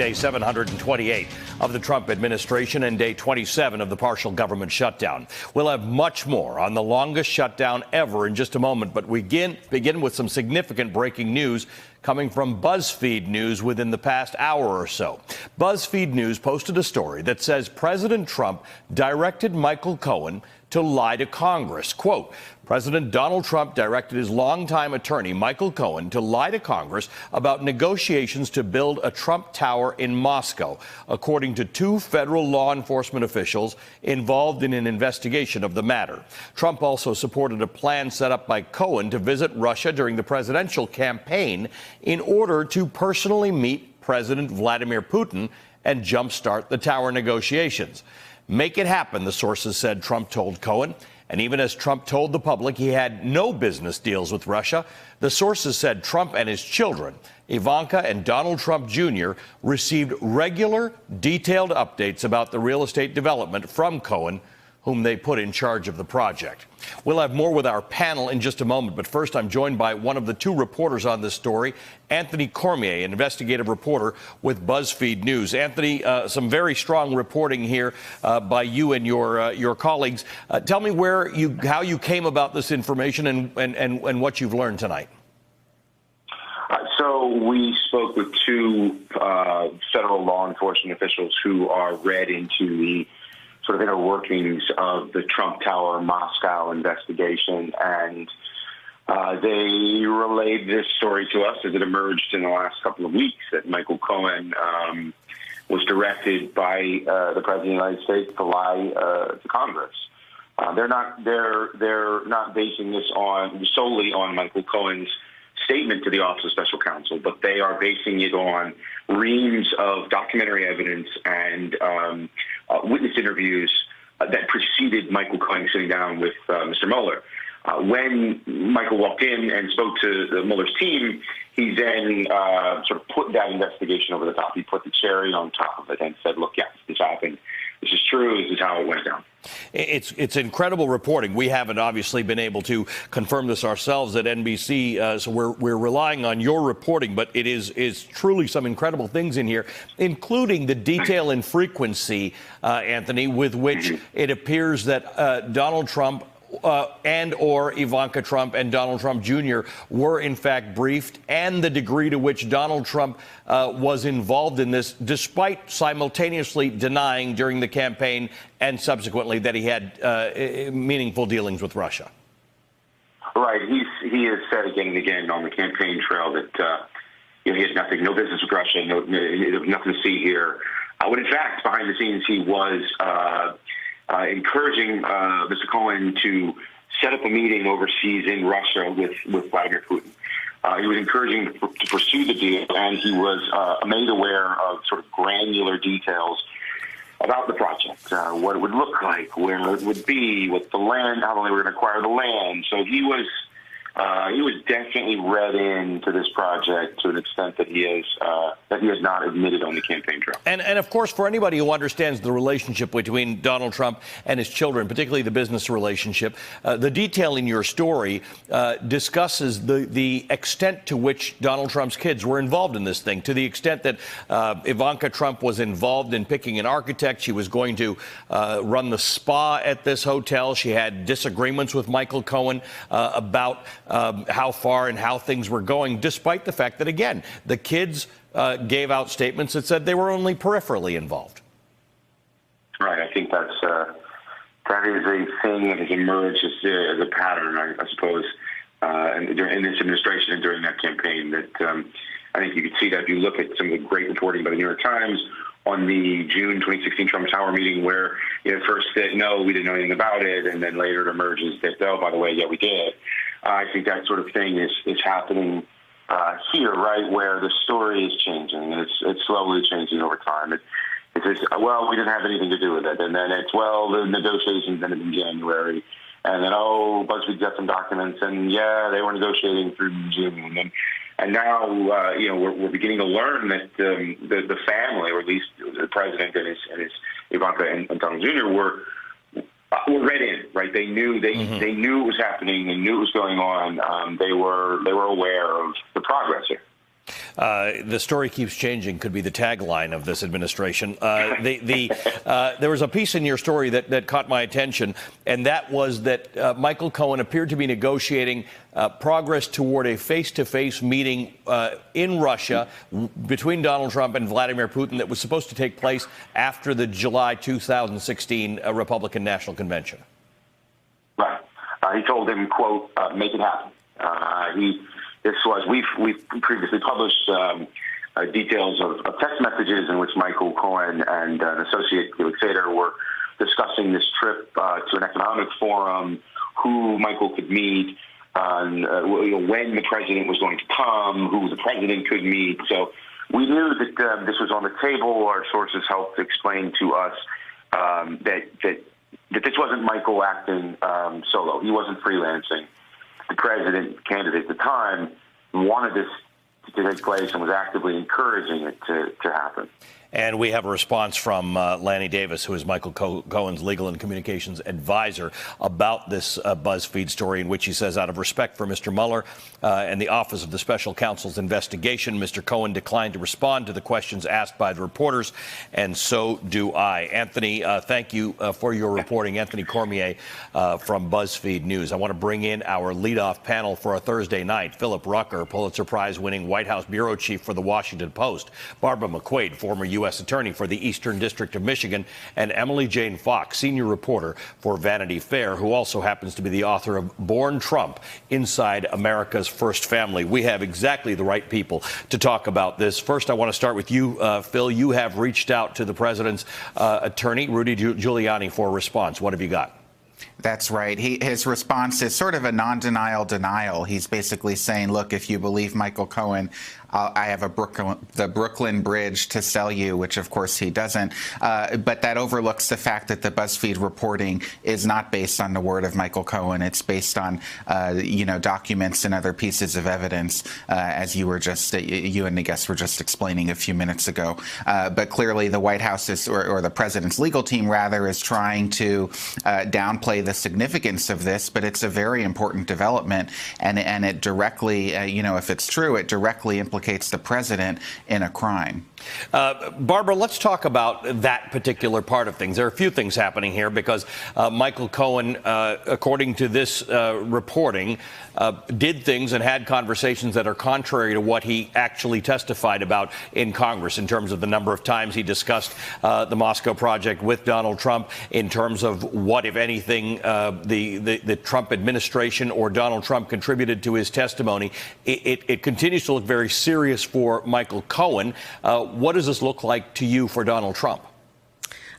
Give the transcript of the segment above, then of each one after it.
day 728 of the Trump administration and day 27 of the partial government shutdown. We'll have much more on the longest shutdown ever in just a moment, but we begin with some significant breaking news coming from BuzzFeed News within the past hour or so. BuzzFeed News posted a story that says President Trump directed Michael Cohen to lie to Congress. Quote, President Donald Trump directed his longtime attorney, Michael Cohen, to lie to Congress about negotiations to build a Trump Tower in Moscow, according to two federal law enforcement officials involved in an investigation of the matter. Trump also supported a plan set up by Cohen to visit Russia during the presidential campaign in order to personally meet President Vladimir Putin and jumpstart the tower negotiations. Make it happen, the sources said Trump told Cohen. And even as Trump told the public he had no business deals with Russia, the sources said Trump and his children, Ivanka and Donald Trump Jr., received regular, detailed updates about the real estate development from Cohen, whom they put in charge of the project. We'll have more with our panel in just a moment, but first I'm joined by one of the two reporters on this story, Anthony Cormier, an investigative reporter with BuzzFeed News. Anthony, some very strong reporting here by you and your colleagues. Tell me how you came about this information and what you've learned tonight. So we spoke with two federal law enforcement officials who are read into the sort of inner workings of the Trump Tower Moscow investigation, and they relayed this story to us as it emerged in the last couple of weeks that Michael Cohen was directed by the President of the United States to lie to Congress. They're not basing this solely on Michael Cohen's statement to the Office of Special Counsel, but they are basing it on reams of documentary evidence and witness interviews that preceded Michael Cohen sitting down with Mr. Mueller. When Michael walked in and spoke to the Mueller's team, he then sort of put that investigation over the top. He put the cherry on top of it and said, look, yes, this happened. This is true. This is how it went down. It's incredible reporting. We haven't obviously been able to confirm this ourselves at NBC, so we're relying on your reporting. But it is truly some incredible things in here, including the detail and frequency, Anthony, with which it appears that Donald Trump and or Ivanka Trump and Donald Trump Jr. were in fact briefed, and the degree to which Donald Trump was involved in this, despite simultaneously denying during the campaign and subsequently that he had meaningful dealings with Russia. Right. He has said again and again on the campaign trail that he has no business with Russia, nothing to see here. When in fact, behind the scenes, he was encouraging Mr. Cohen to set up a meeting overseas in Russia with Vladimir Putin. He was encouraging to pursue the deal, and he was made aware of sort of granular details about the project, what it would look like, where it would be, what the land, how they were going to acquire the land. So he was definitely read into this project to an extent that he has not admitted on the campaign trail. And of course, for anybody who understands the relationship between Donald Trump and his children, particularly the business relationship, the detail in your story discusses the extent to which Donald Trump's kids were involved in this thing, to the extent that Ivanka Trump was involved in picking an architect. She was going to run the spa at this hotel. She had disagreements with Michael Cohen about how far and how things were going, despite the fact that, again, the kids gave out statements that said they were only peripherally involved. Right. I think that is a thing that has emerged as a pattern, I suppose, in this administration and during that campaign. That I think you could see that if you look at some of the great reporting by the New York Times on the June 2016 Trump Tower meeting, where first said, no, we didn't know anything about it, and then later it emerges that, oh, by the way, yeah, we did. I think that sort of thing is happening here, right, where the story is changing, and it's slowly changing over time. It's well, we didn't have anything to do with it, and then it's, well, the negotiations ended in January, and then, oh, BuzzFeed got some documents, and yeah, they were negotiating through June, and now we're beginning to learn that the family, or at least the president and his Ivanka and Donald Jr. were read in, right? They knew they knew it was happening. They knew it was going on. They were aware of the progress here. The story keeps changing could be the tagline of this administration. There was a piece in your story that caught my attention, and that was that Michael Cohen appeared to be negotiating progress toward a face-to-face meeting in Russia between Donald Trump and Vladimir Putin that was supposed to take place after the July 2016 Republican National Convention. Right. He told him, quote, make it happen. We've previously published details of text messages in which Michael Cohen and an associate, Felix Sater, were discussing this trip to an economic forum, who Michael could meet, when the president was going to come, who the president could meet. So we knew that this was on the table. Our sources helped explain to us that this wasn't Michael acting solo. He wasn't freelancing. The president candidate at the time wanted this to take place and was actively encouraging it to happen. And we have a response from Lanny Davis, who is Michael Cohen's legal and communications advisor, about this BuzzFeed story, in which he says, out of respect for Mr. Mueller and the Office of the Special Counsel's investigation, Mr. Cohen declined to respond to the questions asked by the reporters, and so do I. Anthony, thank you for your reporting. Anthony Cormier from BuzzFeed News. I want to bring in our leadoff panel for a Thursday night. Philip Rucker, Pulitzer Prize-winning White House bureau chief for The Washington Post. Barbara McQuaid, former U.S. Attorney for the Eastern District of Michigan, and Emily Jane Fox, senior reporter for Vanity Fair, who also happens to be the author of Born Trump, Inside America's First Family. We have exactly the right people to talk about this. First, I want to start with you, Phil. You have reached out to the president's attorney, Rudy Giuliani, for a response. What have you got? That's right. His response is sort of a non-denial denial. He's basically saying, look, if you believe Michael Cohen, I have the Brooklyn Bridge to sell you, which, of course, he doesn't. But that overlooks the fact that the BuzzFeed reporting is not based on the word of Michael Cohen. It's based on, documents and other pieces of evidence, as you and the guests were just explaining a few minutes ago. But clearly, the White House or the president's legal team, rather, is trying to downplay the significance of this. But it's a very important development, and it directly, if it's true, it directly implicates the president in a crime. Barbara, let's talk about that particular part of things. There are a few things happening here because Michael Cohen, according to this reporting, did things and had conversations that are contrary to what he actually testified about in Congress, in terms of the number of times he discussed the Moscow Project with Donald Trump, in terms of what, if anything, the Trump administration or Donald Trump contributed to his testimony. It continues to look very serious for Michael Cohen. What does this look like to you for Donald Trump?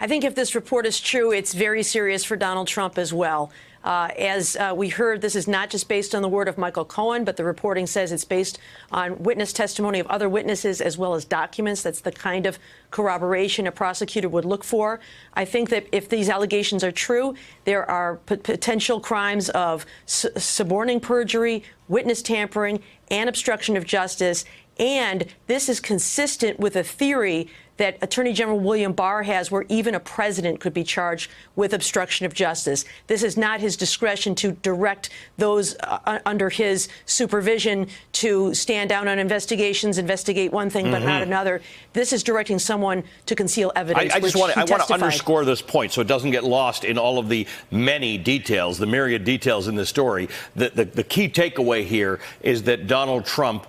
I think if this report is true, it's very serious for Donald Trump as well. As we heard, this is not just based on the word of Michael Cohen, but the reporting says it's based on witness testimony of other witnesses as well as documents. That's the kind of corroboration a prosecutor would look for. I think that if these allegations are true, there are potential crimes of suborning perjury, witness tampering, and obstruction of justice. And this is consistent with a theory that Attorney General William Barr has, where even a president could be charged with obstruction of justice. This is not his discretion to direct those under his supervision to stand down on investigations, investigate one thing but not another. This is directing someone to conceal evidence. I want to underscore this point so it doesn't get lost in all of the many details, the myriad details in this story. The key takeaway here is that Donald Trump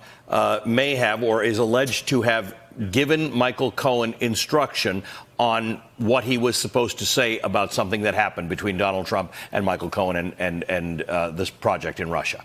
may have, or is alleged to have, given Michael Cohen instruction on what he was supposed to say about something that happened between Donald Trump and Michael Cohen and this project in Russia.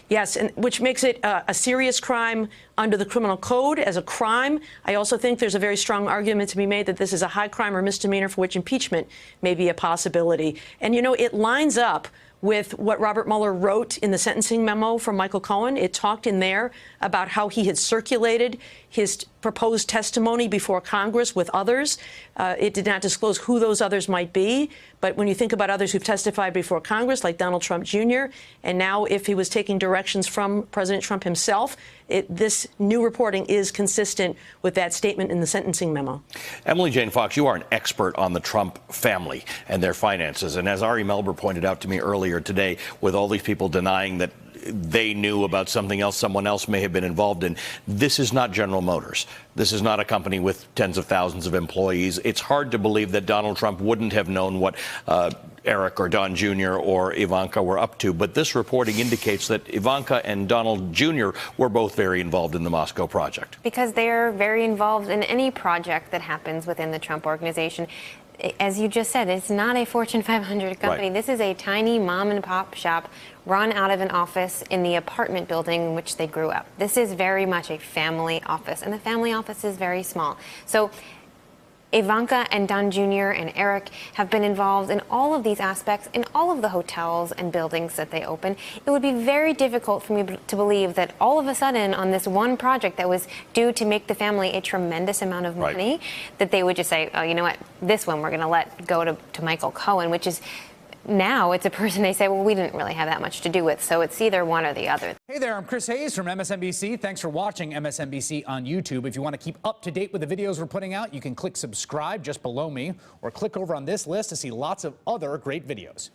Yes, and which makes it a serious crime under the criminal code as a crime. I also think there's a very strong argument to be made that this is a high crime or misdemeanor for which impeachment may be a possibility. And, it lines up with what Robert Mueller wrote in the sentencing memo from Michael Cohen. It talked in there about how he had circulated his proposed testimony before Congress with others. It did not disclose who those others might be. But when you think about others who've testified before Congress, like Donald Trump Jr., and now if he was taking directions from President Trump himself, this new reporting is consistent with that statement in the sentencing memo. Emily Jane Fox, you are an expert on the Trump family and their finances. And as Ari Melber pointed out to me earlier today, with all these people denying that they knew about something else someone else may have been involved in. This is not General Motors. This is not a company with tens of thousands of employees. It's hard to believe that Donald Trump wouldn't have known what Eric or Don Jr. or Ivanka were up to. But this reporting indicates that Ivanka and Donald Jr. were both very involved in the Moscow project. Because they're very involved in any project that happens within the Trump organization. As you just said, it's not a Fortune 500 company. Right. This is a tiny mom and pop shop run out of an office in the apartment building in which they grew up. This is very much a family office, and the family office is very small. So Ivanka and Don Jr. and Eric have been involved in all of these aspects in all of the hotels and buildings that they open. It would be very difficult for me to believe that all of a sudden on this one project that was due to make the family a tremendous amount of money, that they would just say, oh, you know what, this one we're going to let go to Michael Cohen, which is now it's a person they say, well, we didn't really have that much to do with. So it's either one or the other. Hey there, I'm Chris Hayes from MSNBC. Thanks for watching MSNBC on YouTube. If you want to keep up to date with the videos we're putting out, you can click subscribe just below me or click over on this list to see lots of other great videos.